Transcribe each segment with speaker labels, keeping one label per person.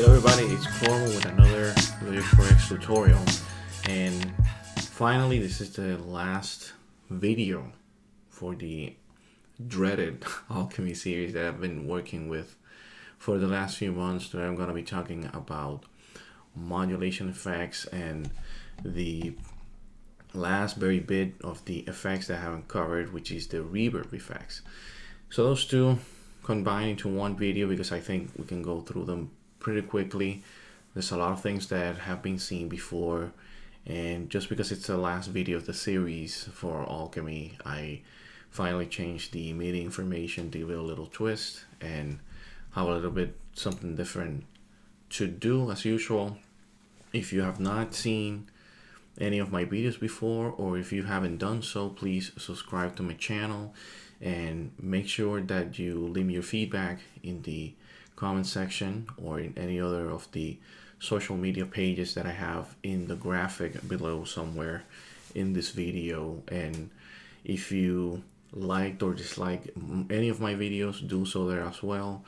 Speaker 1: Hello everybody, it's Clormo with another Video Corrects tutorial, and finally this is the last video for the dreaded Alchemy series that I've been working with for the last few months. Today I'm going to be talking about modulation effects and the last very bit of the effects that I haven't covered, which is the reverb effects. So those two combine into one video because I think we can go through them pretty quickly. There's a lot of things that have been seen before, and just because it's the last video of the series for Alchemy, I finally changed the MIDI information to give it a little twist and have a little bit something different to do as usual. If you have not seen any of my videos before, or if you haven't done so, please subscribe to my channel and make sure that you leave me your feedback in the comment section or in any other of the social media pages that I have in the graphic below somewhere in this video. And if you liked or disliked any of my videos, do so there as well.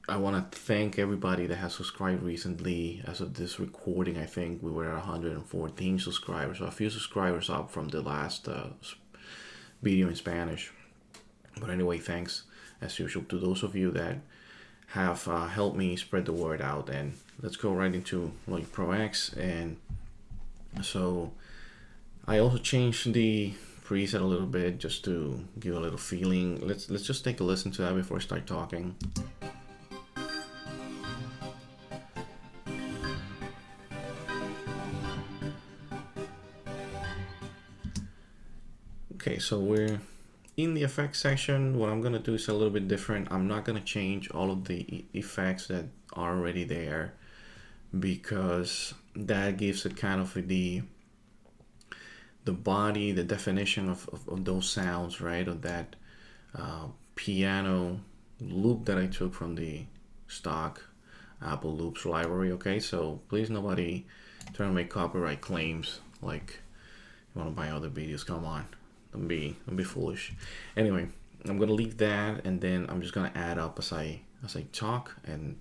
Speaker 1: I want to thank everybody that has subscribed recently. As of this recording, I think we were at 114 subscribers, so a few subscribers up from the last video in Spanish. But anyway, thanks as usual to those of you that have helped me spread the word out. And let's go right into Logic Pro X. And so I also changed the preset a little bit just to give a little feeling. Let's just take a listen to that before I start talking. Okay, so we're in the effects section. What I'm gonna do is a little bit different. I'm not gonna change all of the effects that are already there, because that gives it kind of the body, the definition of those sounds, right? Of that piano loop that I took from the stock Apple Loops library. Okay, so please nobody try to make copyright claims like you want to buy other videos. Come on. Don't be foolish. Anyway, I'm gonna leave that, and then I'm just gonna add up as I talk, and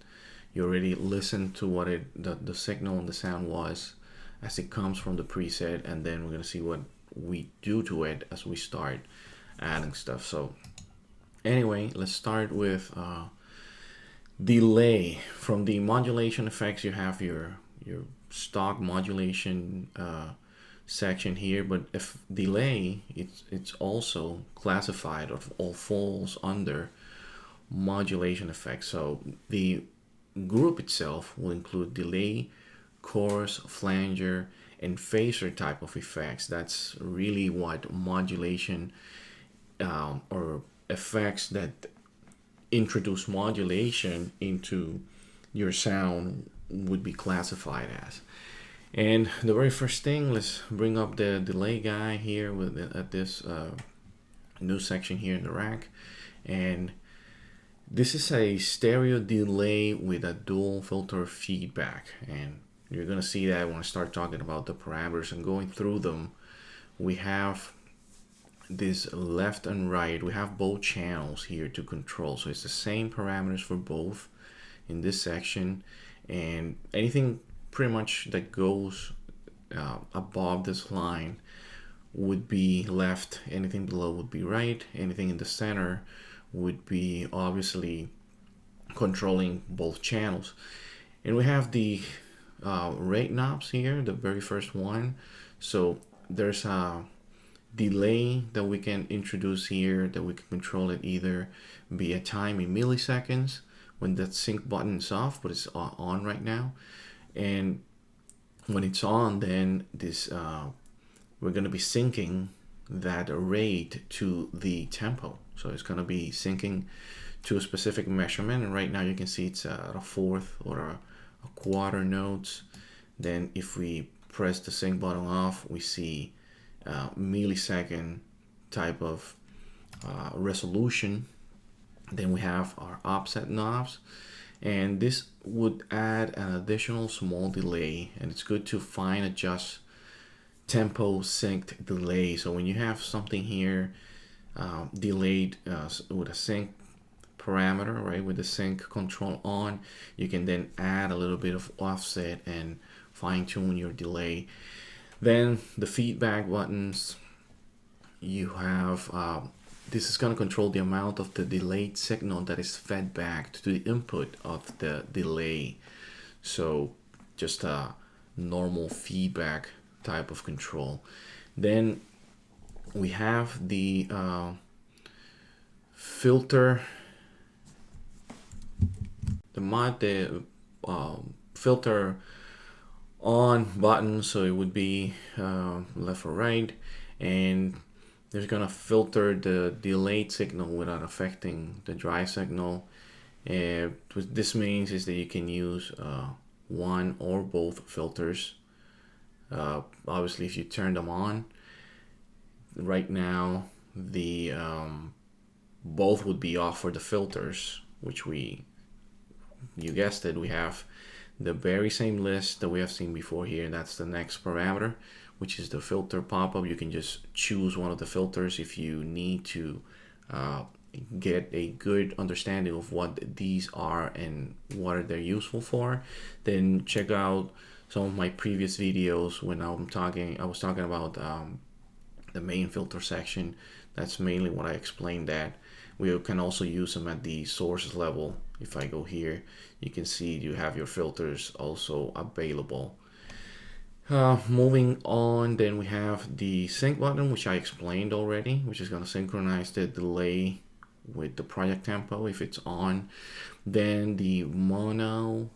Speaker 1: you already listened to what the signal and the sound was as it comes from the preset, and then we're gonna see what we do to it as we start adding stuff. So anyway, let's start with delay. From the modulation effects, you have your stock modulation section here, but if delay, it's also classified or falls under modulation effects. So the group itself will include delay, chorus, flanger, and phaser type of effects. That's really what modulation or effects that introduce modulation into your sound would be classified as. And the very first thing, let's bring up the delay guy here at this new section here in the rack. And this is a stereo delay with a dual filter feedback. And you're going to see that when I start talking about the parameters and going through them. We have this left and right. We have both channels here to control. So it's the same parameters for both in this section. And anything pretty much that goes above this line would be left, anything below would be right, anything in the center would be obviously controlling both channels. And we have the rate knobs here, the very first one. So there's a delay that we can introduce here, that we can control it either via time in milliseconds when that sync button is off, but it's on right now. And when it's on, then this we're going to be syncing that rate to the tempo. So it's going to be syncing to a specific measurement, and right now you can see it's at a fourth or a quarter notes. Then if we press the sync button off, we see millisecond type of resolution. Then we have our offset knobs, and this would add an additional small delay, and it's good to fine adjust tempo synced delay. So when you have something here delayed with a sync parameter, right, with the sync control on, you can then add a little bit of offset and fine tune your delay. Then the feedback buttons, you have this is going to control the amount of the delayed signal that is fed back to the input of the delay. So just a normal feedback type of control. Then we have the filter, the filter on button, so it would be left or right, and there's gonna filter the delayed signal without affecting the dry signal. And what this means is that you can use one or both filters. Obviously, if you turn them on, right now the both would be off for the filters, which you guessed it, we have the very same list that we have seen before here. That's the next parameter, which is the filter pop-up. You can just choose one of the filters if you need to get a good understanding of what these are and what they're useful for. Then check out some of my previous videos when I was talking about the main filter section. That's mainly what I explained, that we can also use them at the source level. If I go here, you can see you have your filters also available. Moving on, then we have the sync button, which I explained already, which is going to synchronize the delay with the project tempo if it's on. Then the mono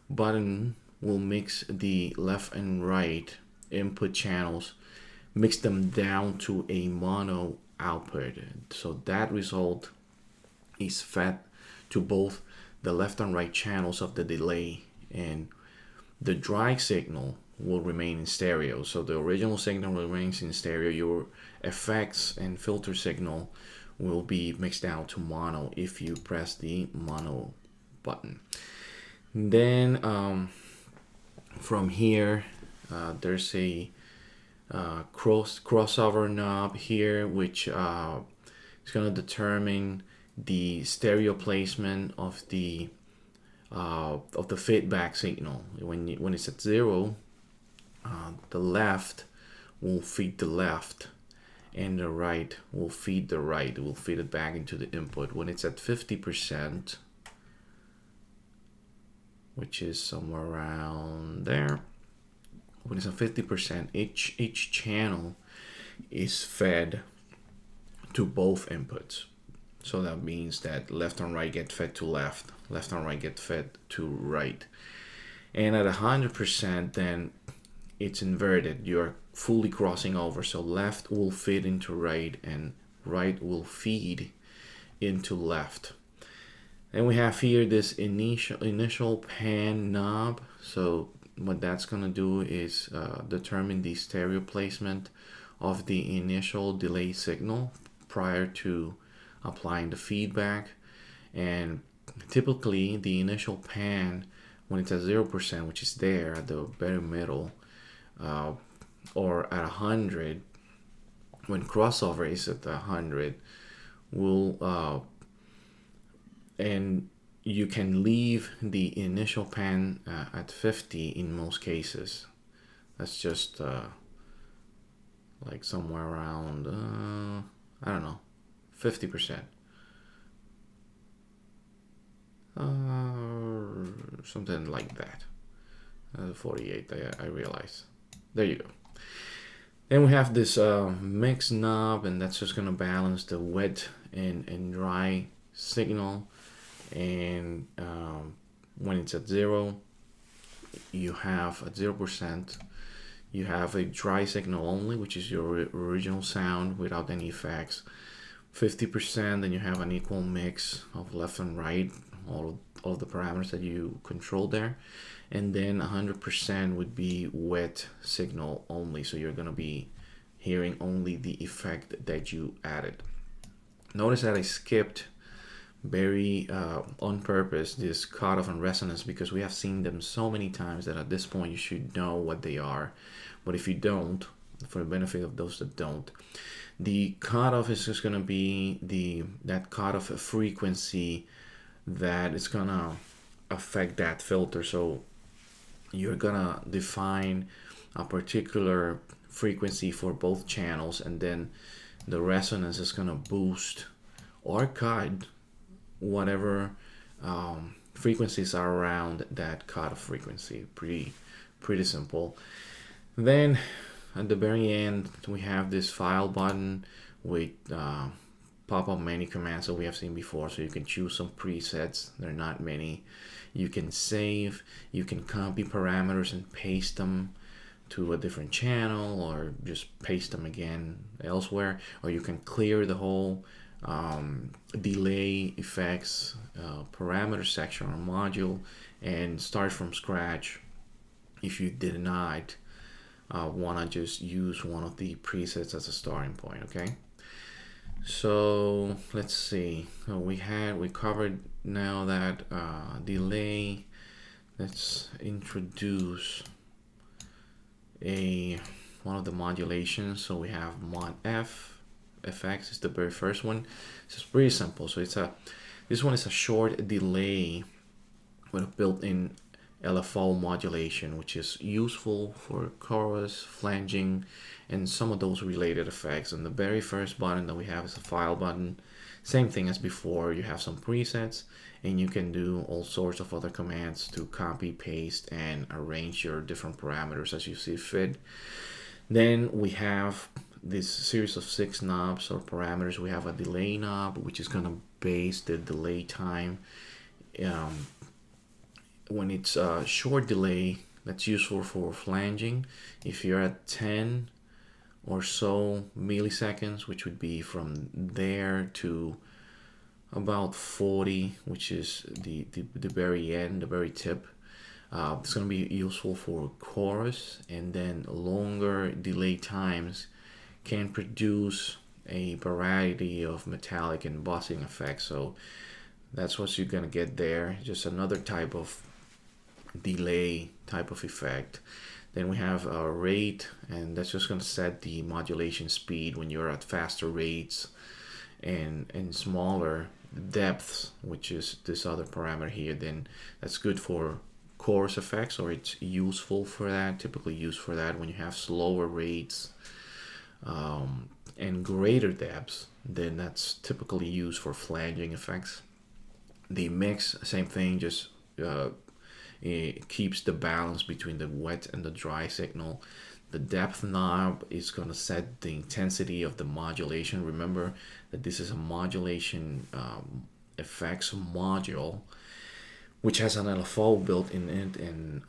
Speaker 1: button will mix the left and right input channels, mix them down to a mono output. So that result is fed to both the left and right channels of the delay, and the dry signal will remain in stereo. So the original signal remains in stereo. Your effects and filter signal will be mixed down to mono if you press the mono button. Then from here, there's a crossover knob here, which is going to determine the stereo placement of the feedback signal. When it's at 0, the left will feed the left, and the right will feed the right. It will feed it back into the input. When it's at 50%, which is somewhere around there, when it's at 50%, each channel is fed to both inputs. So that means that left and right get fed to left, left and right get fed to right. And at 100%, then it's inverted. You're fully crossing over. So left will feed into right and right will feed into left. And we have here this initial pan knob. So what that's going to do is determine the stereo placement of the initial delay signal prior to applying the feedback. And typically the initial pan, when it's at 0%, which is there at the very middle, or at 100, when crossover is at 100, will and you can leave the initial pan at 50 in most cases. That's just like somewhere around I don't know, 50%, something like that. 48, I realize. There you go. Then we have this mix knob, and that's just gonna balance the wet and dry signal. And when it's at 0, you have at 0%, you have a dry signal only, which is your original sound without any effects. 50%, then you have an equal mix of left and right, all of the parameters that you control there. And then 100% would be wet signal only, so you're gonna be hearing only the effect that you added. Notice that I skipped very on purpose this cutoff and resonance, because we have seen them so many times that at this point you should know what they are. But if you don't, for the benefit of those that don't, The cutoff is just gonna be that cutoff frequency that is gonna affect that filter. So you're gonna define a particular frequency for both channels, and then the resonance is gonna boost or cut whatever frequencies are around that cutoff frequency. Pretty simple. Then at the very end, we have this file button with pop-up menu commands that we have seen before. So you can choose some presets. There are not many. You can save. You can copy parameters and paste them to a different channel, or just paste them again elsewhere. Or you can clear the whole delay effects parameter section or module and start from scratch if you did not want to just use one of the presets as a starting point. Okay, so let's see. So we covered now that delay. Let's introduce one of the modulations. So we have mod FX is the very first one. So it's pretty simple. So this one is a short delay with a built-in LFO modulation, which is useful for chorus, flanging, and some of those related effects. And the very first button that we have is a file button. Same thing as before, you have some presets, and you can do all sorts of other commands to copy, paste, and arrange your different parameters as you see fit. Then we have this series of 6 knobs or parameters. We have a delay knob, which is going to base the delay time. When it's a short delay, that's useful for flanging. If you're at 10 or so milliseconds, which would be from there to about 40, which is the very end, the very tip, it's going to be useful for chorus. And then longer delay times can produce a variety of metallic and buzzing effects. So that's what you're going to get there, just another type of delay type of effect. Then we have a rate, and that's just going to set the modulation speed when you're at faster rates, and smaller depths, which is this other parameter here. Then that's good for chorus effects, or it's useful for that, typically used for that when you have slower rates and greater depths. Then that's typically used for flanging effects. The mix, same thing, just it keeps the balance between the wet and the dry signal. The depth knob is going to set the intensity of the modulation. Remember that this is a modulation effects module, which has an LFO built in it. And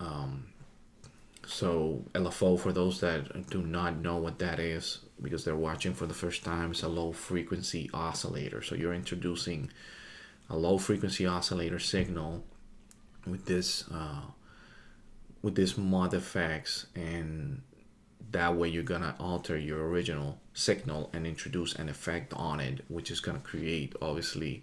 Speaker 1: so LFO, for those that do not know what that is, because they're watching for the first time, is a low frequency oscillator. So you're introducing a low frequency oscillator signal with this mod effects, and that way you're gonna alter your original signal and introduce an effect on it, which is gonna create obviously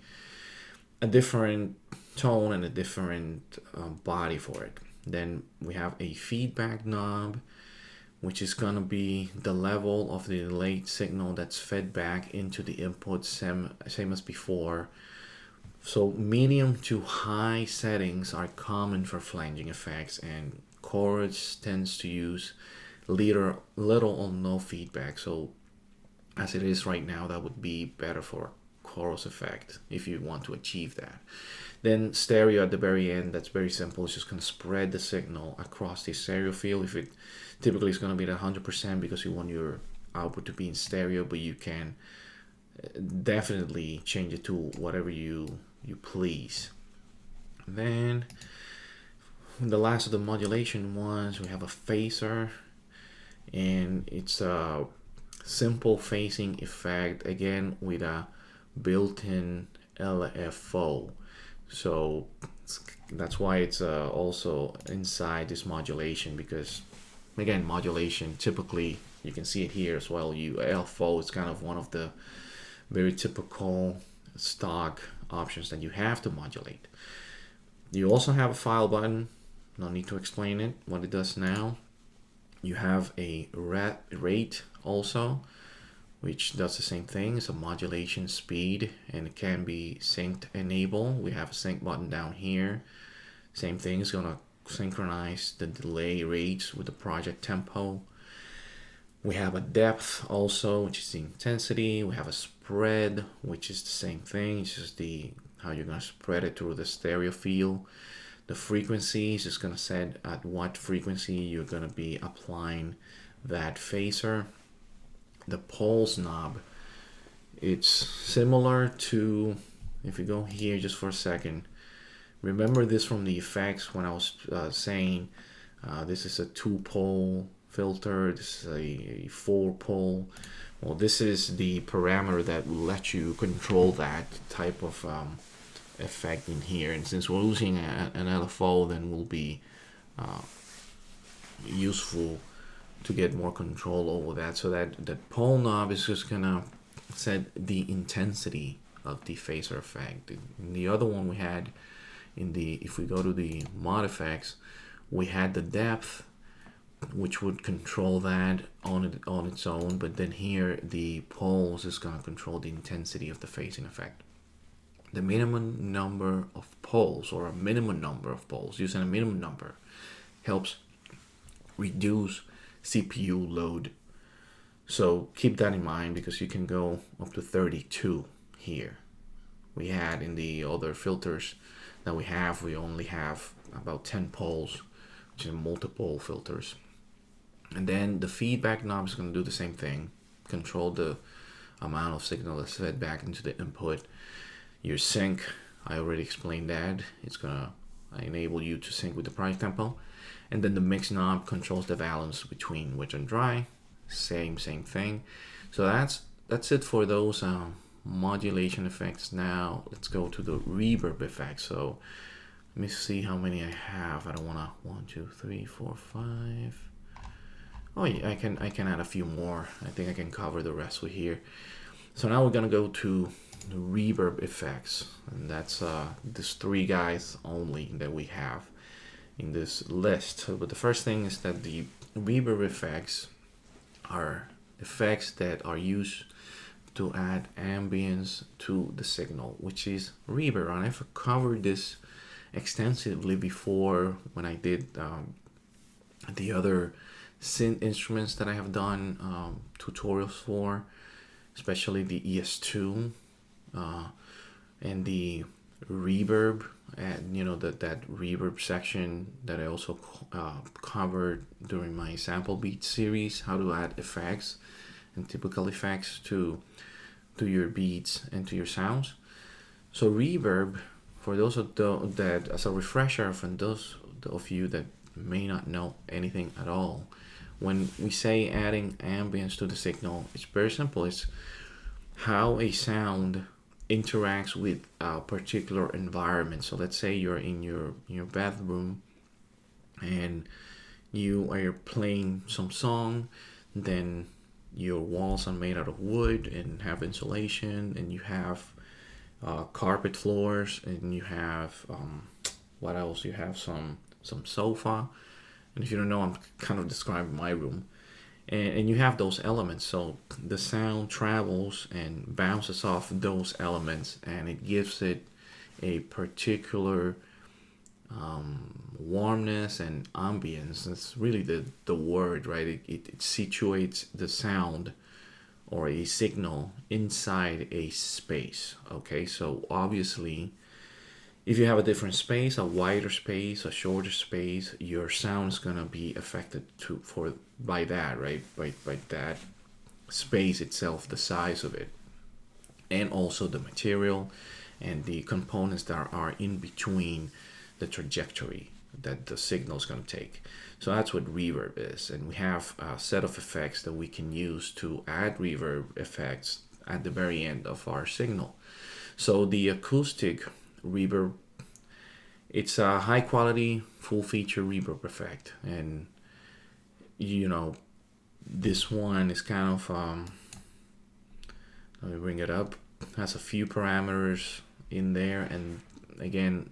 Speaker 1: a different tone and a different body for it. Then we have a feedback knob, which is gonna be the level of the delayed signal that's fed back into the input, same as before. So medium to high settings are common for flanging effects, and chorus tends to use little or no feedback. So as it is right now, that would be better for chorus effect if you want to achieve that. Then stereo at the very end, that's very simple. It's just going to spread the signal across the stereo field. If it typically is going to be at 100% because you want your output to be in stereo, but you can definitely change it to whatever you please. Then the last of the modulation ones, we have a phaser, and it's a simple phasing effect, again with a built-in LFO. So that's why it's also inside this modulation, because again, modulation typically, you can see it here as well, LFO is kind of one of the very typical stock options that you have to modulate. You also have a file button. No need to explain it, what it does now. You have a rate also, which does the same thing. It's a modulation speed, and it can be synced enable. We have a sync button down here. Same thing, it's gonna synchronize the delay rates with the project tempo. We have a depth also, which is the intensity. We have a spread, which is the same thing. It's just how you're gonna spread it through the stereo field. The frequency is just gonna set at what frequency you're gonna be applying that phaser. The pulse knob, it's similar to, if you go here just for a second, remember this from the effects when I was saying this is a 2-pole filter, this is a 4-pole. Well, this is the parameter that will let you control that type of effect in here. And since we're using an LFO, then will be useful to get more control over that. So that pole knob is just gonna set the intensity of the phaser effect. In the other one we had if we go to the mod effects, we had the depth, which would control that on its own, but then here the poles is gonna control the intensity of the phasing effect. The minimum number of poles, or a minimum number of poles, using a minimum number helps reduce CPU load. So keep that in mind, because you can go up to 32 here. We had in the other filters that we only have about 10 poles, which is multiple filters. And then the feedback knob is going to do the same thing, control the amount of signal that's fed back into the input. Your sync, I already explained that. It's going to enable you to sync with the project tempo. And then the mix knob controls the balance between wet and dry. Same thing. So that's it for those modulation effects. Now let's go to the reverb effects. So let me see how many I have. I don't want to 1, 2, 3, 4, 5. Oh yeah, I can add a few more. I think I can cover the rest with here. So now we're gonna go to the reverb effects, and that's these 3 guys only that we have in this list. But the first thing is that the reverb effects are effects that are used to add ambience to the signal, which is reverb. And I've covered this extensively before when I did the other synth instruments that I have done tutorials for, especially the ES2 and the reverb, and that reverb section that I also covered during my sample beat series, how to add effects and typical effects to your beats and to your sounds. So reverb, for those that, as a refresher for those of you that may not know anything at all, when we say adding ambience to the signal, it's very simple. It's how a sound interacts with a particular environment. So let's say you're in your bathroom and you are playing some song, then your walls are made out of wood and have insulation, and you have carpet floors, and you have what else? You have some sofa. And if you don't know, I'm kind of describing my room. And you have those elements, so the sound travels and bounces off those elements, and it gives it a particular warmness and ambience. That's really the word, right? It situates the sound or a signal inside a space. Okay, so obviously, if you have a different space, a wider space, a shorter space, your sound is gonna be affected by that, right? By that space itself, the size of it, and also the material and the components that are in between the trajectory that the signal is gonna take. So that's what reverb is, and we have a set of effects that we can use to add reverb effects at the very end of our signal. So the acoustic reverb, it's a high quality full feature reverb effect, and this one is kind of let me bring it up, has a few parameters in there, and again,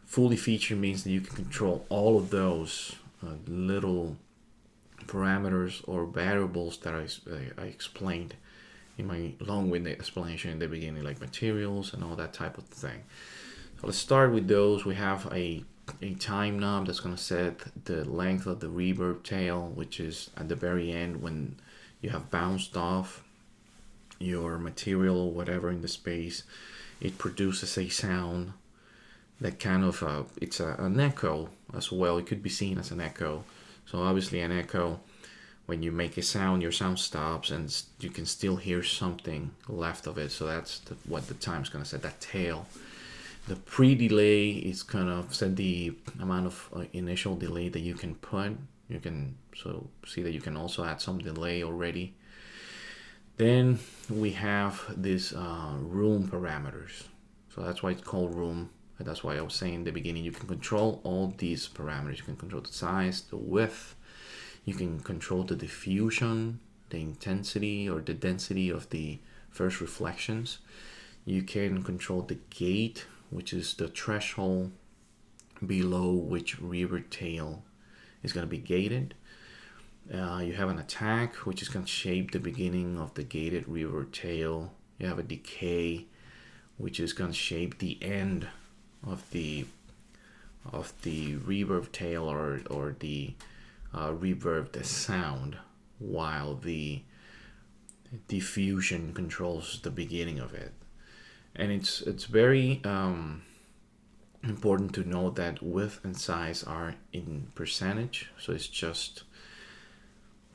Speaker 1: fully featured means that you can control all of those little parameters or variables that I explained in my long-winded explanation in the beginning, like materials and all that type of thing. So let's start with those. We have a time knob that's going to set the length of the reverb tail, which is at the very end when you have bounced off your material or whatever in the space. It produces a sound that kind of it's an echo as well. It could be seen as an echo. So obviously an echo, when you make a sound, your sound stops and you can still hear something left of it. So that's what the time's going to set, that tail. The pre-delay is kind of set the amount of initial delay that you can put. You can so see that you can also add some delay already. Then we have this room parameters. So that's why it's called room. That's why I was saying in the beginning, you can control all these parameters. You can control the size, the width. You can control the diffusion, the intensity or the density of the first reflections. You can control the gate, which is the threshold below which reverb tail is going to be gated. You have an attack, which is going to shape the beginning of the gated reverb tail. You have a decay, which is going to shape the end of the reverb tail or the reverb the sound, while the diffusion controls the beginning of it. And it's very important to know that width and size are in percentage, so it's just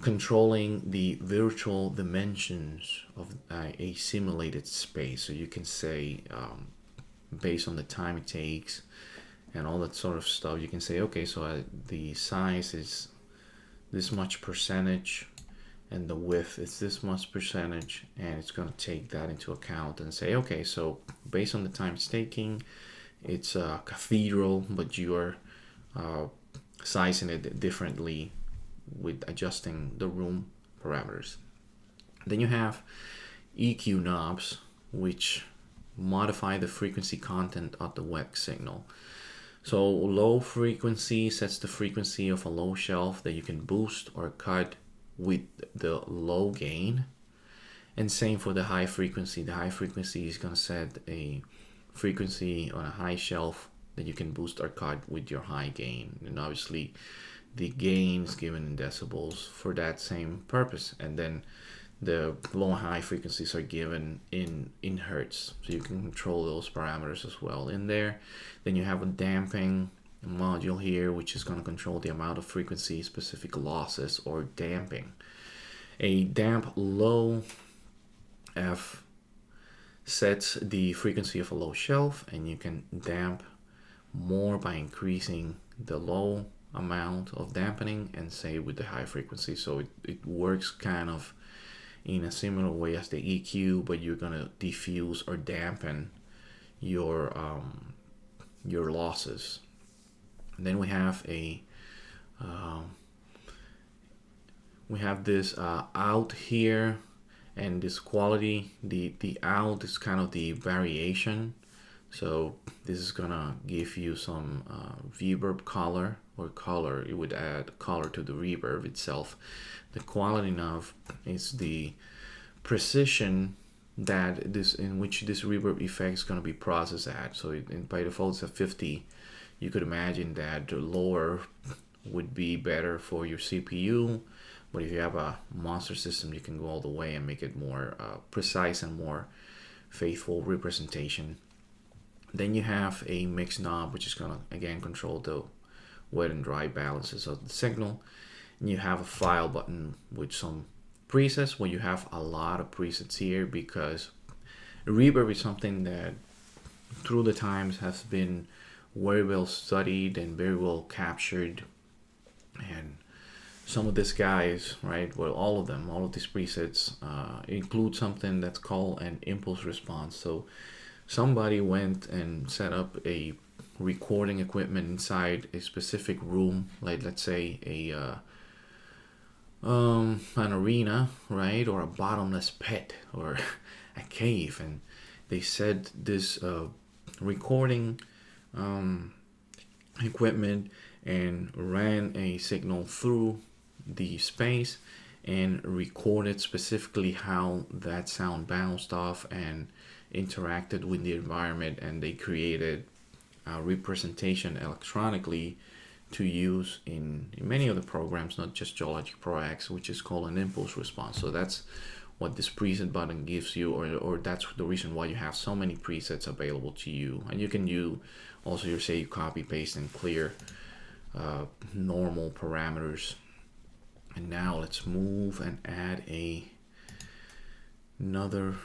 Speaker 1: controlling the virtual dimensions of a simulated space. So you can say based on the time it takes and all that sort of stuff, you can say, okay, so the size is this much percentage and the width is this much percentage, and it's going to take that into account and say, okay, so based on the time it's taking, it's a cathedral, but you're sizing it differently with adjusting the room parameters. Then you have EQ knobs, which modify the frequency content of the wet signal. So low frequency sets the frequency of a low shelf that you can boost or cut with the low gain, and same for the high frequency. The high frequency is going to set a frequency on a high shelf that you can boost or cut with your high gain, and obviously the gain is given in decibels for that same purpose, and then the low and high frequencies are given in hertz, so you can control those parameters as well in there. Then you have a damping module here, which is going to control the amount of frequency specific losses or damping. A damp low F sets the frequency of a low shelf, and you can damp more by increasing the low amount of dampening and say with the high frequency. So it works kind of in a similar way as the EQ, but you're going to diffuse or dampen your losses. And then we have this out here, and this quality, the out is kind of the variation. So this is gonna give you some reverb color or color. It would add color to the reverb itself. The quality knob is the precision that in which this reverb effect is gonna be processed at. So by default it's at 50. You could imagine that the lower would be better for your CPU, but if you have a monster system, you can go all the way and make it more precise and more faithful representation. Then you have a mix knob, which is going to again control the wet and dry balances of the signal. And you have a file button with some presets, where you have a lot of presets here, because reverb is something that through the times has been very well studied and very well captured. And some of these guys, right, well, all of these presets include something that's called an impulse response. So somebody went and set up a recording equipment inside a specific room, like let's say an arena, right, or a bottomless pit or a cave, and they set this recording equipment and ran a signal through the space, and recorded specifically how that sound bounced off and interacted with the environment, and they created a representation electronically to use in many other programs, not just Geologic Pro X, which is called an impulse response. So that's what this preset button gives you, or that's the reason why you have so many presets available to you. And you can do also, you say you copy, paste, and clear normal parameters. And now let's move and add another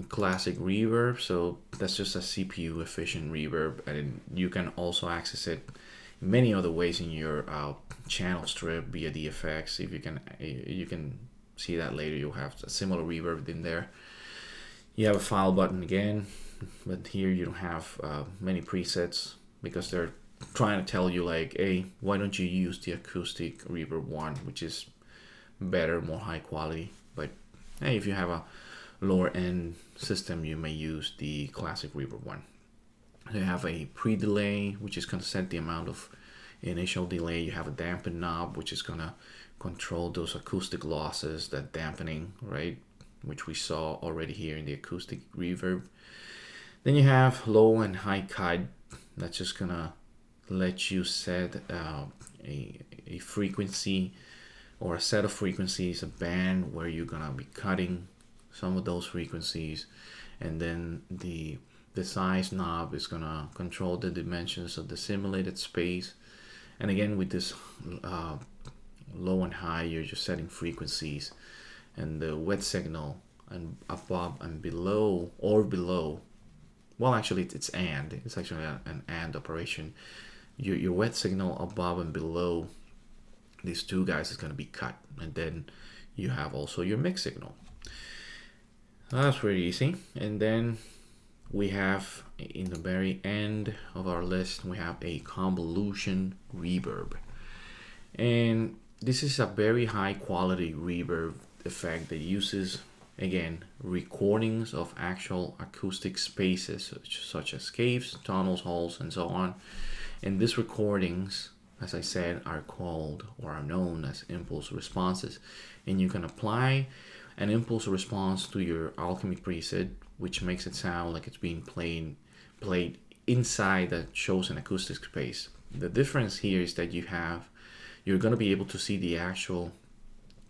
Speaker 1: classic reverb. So that's just a CPU efficient reverb, and you can also access it in many other ways in your channel strip via the effects. If you can see that later, you'll have a similar reverb in there. You have a file button again, but here you don't have many presets because they're trying to tell you like, hey, why don't you use the acoustic reverb one, which is better, more high quality. But hey, if you have a lower end system, you may use the classic reverb one. You have a pre-delay, which is going to set the amount of initial delay. You have a dampen knob, which is going to control those acoustic losses, that dampening, right, which we saw already here in the acoustic reverb. Then you have low and high cut. That's just going to let you set a frequency or a set of frequencies, a band where you're going to be cutting some of those frequencies. And then the size knob is going to control the dimensions of the simulated space. And again, with this low and high, you're just setting frequencies. And the wet signal and above and below, or below, well, actually it's and, it's actually an and operation. Your wet signal above and below these two guys is going to be cut. And then you have also your mix signal. That's pretty easy. And then we have, in the very end of our list, we have a convolution reverb. And this is a very high quality reverb effect that uses, again, recordings of actual acoustic spaces, such as caves, tunnels, halls, and so on. And these recordings, as I said, are called or are known as impulse responses. And you can apply an impulse response to your Alchemy preset, which makes it sound like it's being played inside that chosen acoustic space. The difference here is that you're going to be able to see the actual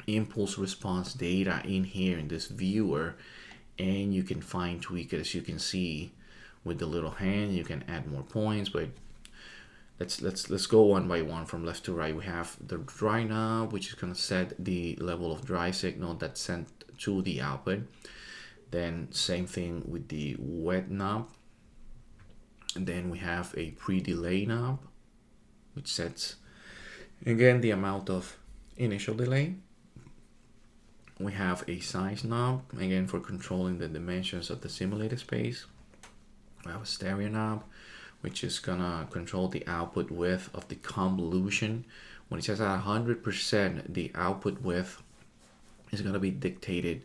Speaker 1: impulse response data in here in this viewer, and you can fine tweak it. As you can see with the little hand, you can add more points. But let's go one by one from left to right. We have the dry knob, which is going to set the level of dry signal that's sent to the output. Then same thing with the wet knob. And then we have a pre-delay knob, which sets again the amount of initial delay. We have a size knob, again for controlling the dimensions of the simulated space. We have a stereo knob, which is gonna control the output width of the convolution. When it says at 100%, the output width is gonna be dictated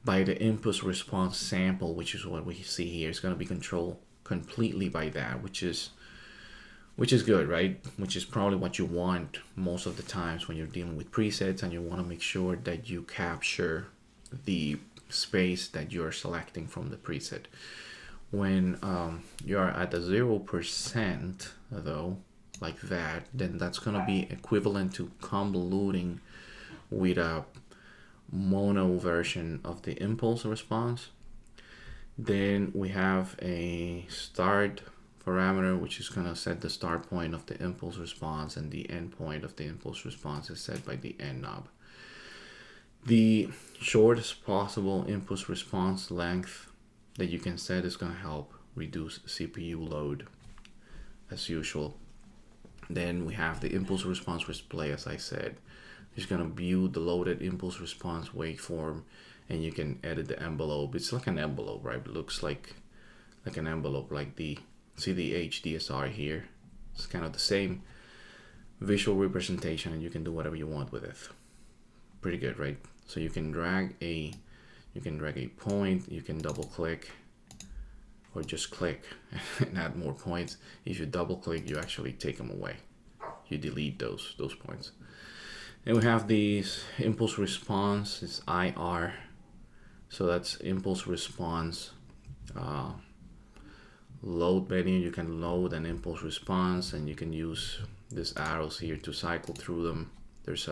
Speaker 1: by the impulse response sample, which is what we see here. It's gonna be controlled completely by that, which is good, right? Which is probably what you want most of the times when you're dealing with presets and you want to make sure that you capture the space that you're selecting from the preset. When you're at the 0% though, like that, then that's going to be equivalent to convoluting with a mono version of the impulse response. Then we have a start parameter, which is going to set the start point of the impulse response, and the end point of the impulse response is set by the end knob. The shortest possible impulse response length that you can set is going to help reduce CPU load as usual. Then we have the impulse response display, as I said. It's going to view the loaded impulse response waveform, and you can edit the envelope. It's like an envelope, right? It looks like an envelope, like the HDSR here. It's kind of the same visual representation, and you can do whatever you want with it. Pretty good, right? So you can drag a point, you can double click, or just click and add more points. If you double click, you actually take them away. You delete those points. And we have these impulse response, it's IR. So that's impulse response. Load menu, you can load an impulse response, and you can use these arrows here to cycle through them. There's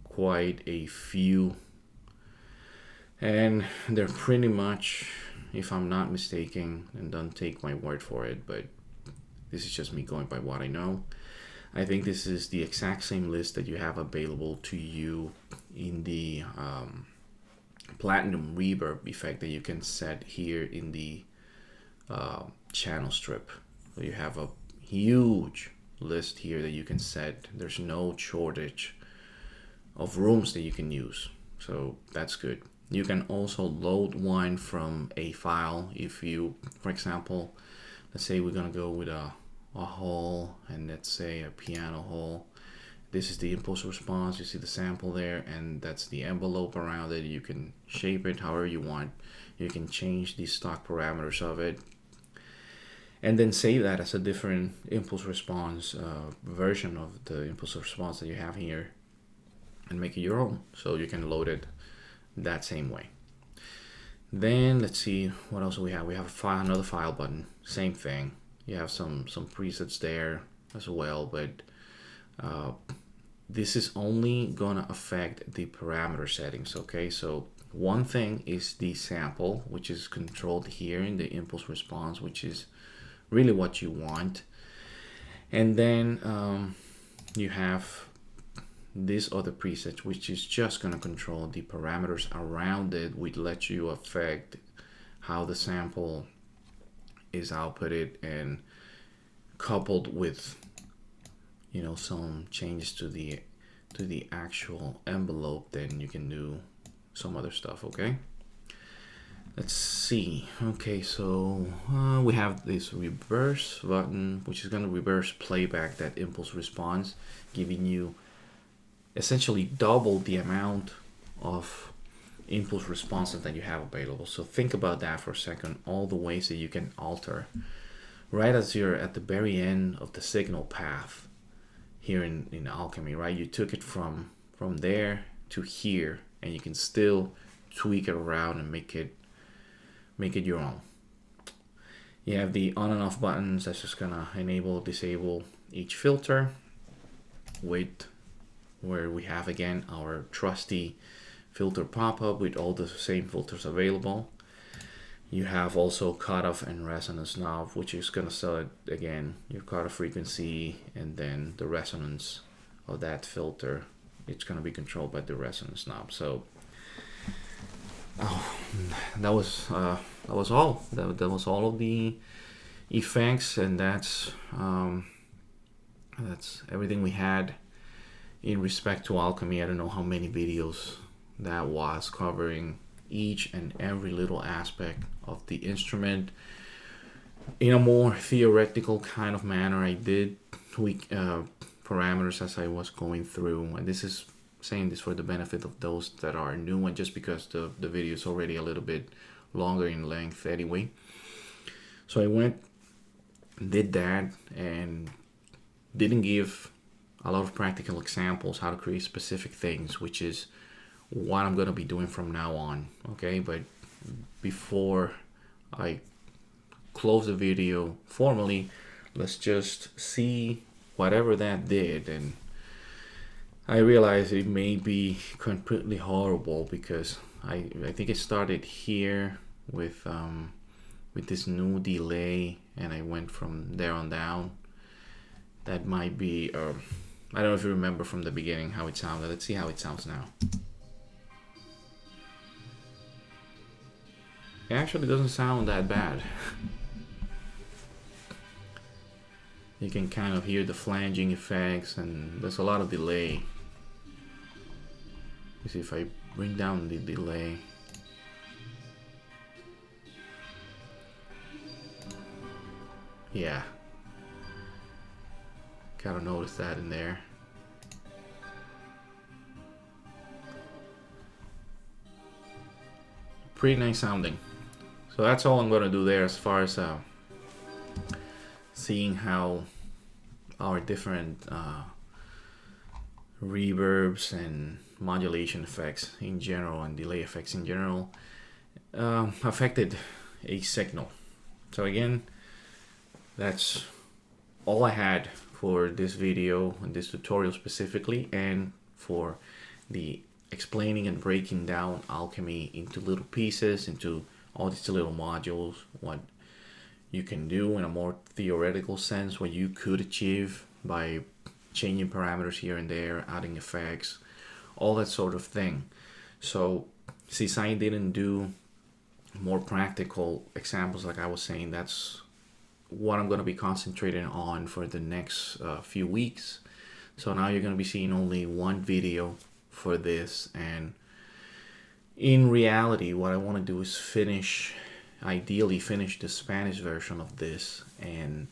Speaker 1: quite a few, and they're pretty much, if I'm not mistaken, and don't take my word for it, but this is just me going by what I know, I think this is the exact same list that you have available to you in the platinum reverb effect that you can set here in the channel strip. So you have a huge list here that you can set. There's no shortage of rooms that you can use, so that's good. You can also load one from a file. If you, for example, let's say we're gonna go with a hall, and let's say a piano hall. This is the impulse response, you see the sample there, and that's the envelope around it. You can shape it however you want. You can change the stock parameters of it, and then save that as a different impulse response version of the impulse response that you have here, and make it your own. So you can load it that same way. Then let's see what else we have. We have a file, another file button, same thing. You have some presets there as well, but this is only gonna affect the parameter settings. Okay, so one thing is the sample, which is controlled here in the impulse response, which is really what you want. And then you have this other preset, which is just going to control the parameters around it, which lets you affect how the sample is outputted, and coupled with, you know, some changes to the actual envelope, then you can do some other stuff. Okay, let's see. Okay, so we have this reverse button, which is going to reverse playback that impulse response, giving you essentially double the amount of impulse responses that you have available. So think about that for a second, all the ways that you can alter. Right as you're at the very end of the signal path here in Alchemy, right? You took it from there to here, and you can still tweak it around and make it your own. You have the on and off buttons. That's just gonna enable, disable each filter, with where we have again our trusty filter pop-up with all the same filters available. You have also cutoff and resonance knob, which is going to set again your cutoff frequency, and then the resonance of that filter, it's going to be controlled by the resonance knob. So that was all. That was all of the effects, and that's everything we had in respect to Alchemy. I don't know how many videos that was, covering each and every little aspect of the instrument in a more theoretical kind of manner. I did tweak parameters as I was going through, and this is saying this for the benefit of those that are new, and just because the video is already a little bit longer in length anyway. So I went, did that, and didn't give a lot of practical examples how to create specific things, which is what I'm going to be doing from now on. Okay, but before I close the video formally, let's just see whatever that did. And I realize it may be completely horrible, because I think it started here with this new delay, and I went from there on down. That might be I don't know if you remember from the beginning how it sounded. Let's see how it sounds now. It actually doesn't sound that bad. You can kind of hear the flanging effects, and there's a lot of delay. You see, if I bring down the delay, yeah, kind of notice that in there. Pretty nice sounding. So that's all I'm going to do there as far as seeing how our different reverbs and modulation effects in general and delay effects in general affected a signal. So again, that's all I had for this video and this tutorial specifically, and for the explaining and breaking down Alchemy into little pieces, into all these little modules, what you can do in a more theoretical sense, what you could achieve by changing parameters here and there, adding effects, all that sort of thing. So since I didn't do more practical examples like I was saying, that's what I'm going to be concentrating on for the next few weeks. So now you're going to be seeing only one video for this, and in reality what I want to do is ideally finish the Spanish version of this, and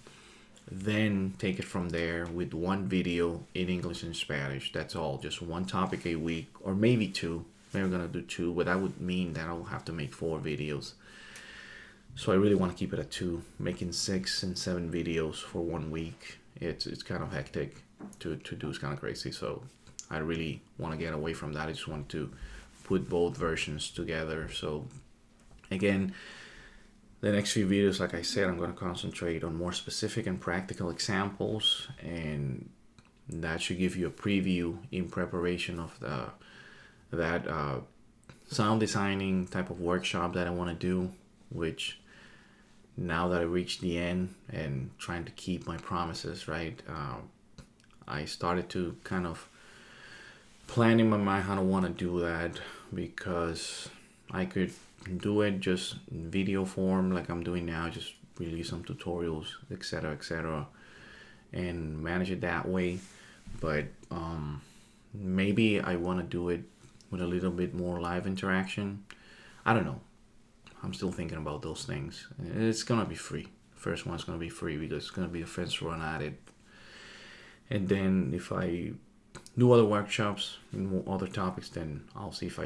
Speaker 1: then take it from there with one video in English and Spanish. That's all, just one topic a week, or maybe two. Maybe we're gonna do two, but that would mean that I'll have to make 4 videos. So I really want to keep it at 2. Making 6 and 7 videos for 1 week, it's kind of hectic to do. It's kind of crazy. So I really want to get away from that. I just want to put both versions together. So again, the next few videos, like I said, I'm going to concentrate on more specific and practical examples, and that should give you a preview in preparation of that sound designing type of workshop that I want to do, which now that I reached the end and trying to keep my promises, right, I started to kind of plan in my mind how to want to do that, because I could do it just in video form like I'm doing now, just release some tutorials, etc., and manage it that way. But maybe I want to do it with a little bit more live interaction. I don't know. I'm still thinking about those things. It's gonna be free. First one's gonna be free because it's gonna be the first run at it. And then if I do other workshops and more other topics, then I'll see if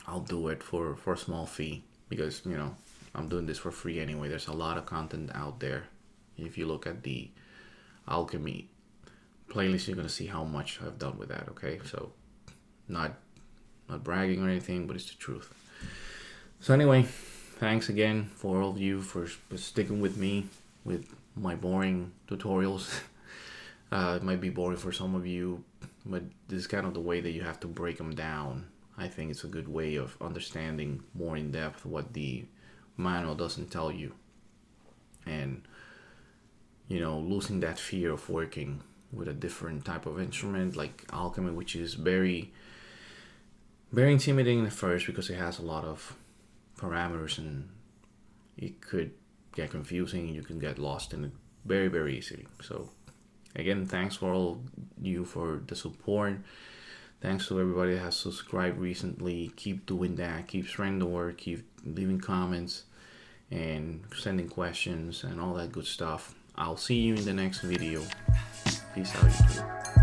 Speaker 1: I'll do it for a small fee, because I'm doing this for free anyway. There's a lot of content out there. If you look at the Alchemy playlist, you're gonna see how much I've done with that. Okay, so not bragging or anything, but it's the truth. So anyway, thanks again for all of you for sticking with me with my boring tutorials. It might be boring for some of you, but this is kind of the way that you have to break them down. I think it's a good way of understanding more in depth what the manual doesn't tell you, and losing that fear of working with a different type of instrument like Alchemy, which is very, very intimidating at first because it has a lot of parameters and it could get confusing and you can get lost in it very, very easily. So again, thanks for all you for the support. Thanks to everybody that has subscribed recently. Keep doing that. Keep spreading the word. Keep leaving comments and sending questions and all that good stuff. I'll see you in the next video. Peace out, YouTube.